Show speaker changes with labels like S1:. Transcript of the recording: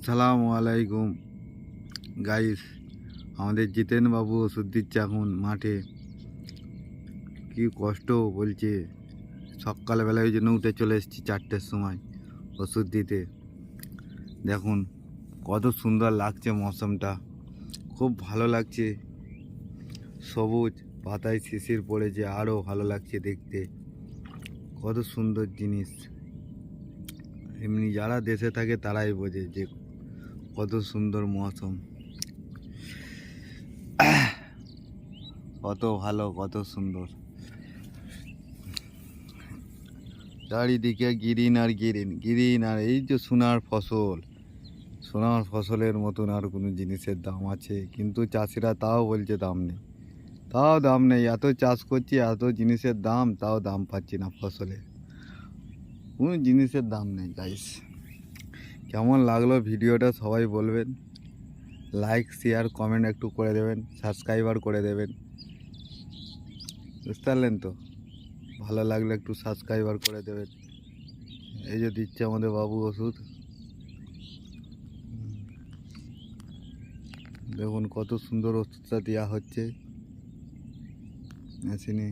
S1: আসসালামু আলাইকুম গাইস। আমাদের জিতেন বাবু ওষুধ দিচ্ছে এখন মাঠে। কি কষ্ট বলছে, সকালবেলা ওই জন্য উঠে চলে এসেছি 4টের সময় ওষুধ দিতে। দেখুন কত সুন্দর লাগছে মৌসুমটা, খুব ভালো লাগছে। সবুজ পাতায় শিশির পড়েছে, আরও ভালো লাগছে দেখতে। কত সুন্দর জিনিস, এমনি যারা দেশে থাকে তারাই বোঝে যে কত সুন্দর মৌসুম, কত ভালো, কত সুন্দর। চারিদিকে গ্রিন আর গ্রিন গ্রিন, আর এই যে সোনার ফসল। সোনার ফসলের মতন আর কোনো জিনিসের দাম আছে? কিন্তু চাষিরা তাও বলছে দাম নেই, তাও দাম নেই। এত চাষ করছি, এত জিনিসের দাম, তাও দাম পাচ্ছি না ফসলে। কোনো জিনিসের দাম নেই গাইস। কেমন লাগলো ভিডিওটা সবাই বলবেন। লাইক শেয়ার কমেন্ট একটু করে দেবেন, সাবস্ক্রাইবার করে দেবেন, বুঝতে পারলেন তো? ভালো লাগলে একটু সাবস্ক্রাইবার করে দেবেন। এই যে দিচ্ছে আমাদের বাবু ওষুধ, দেখুন কত সুন্দর ওষুধটা দেওয়া হচ্ছে মেশিনে।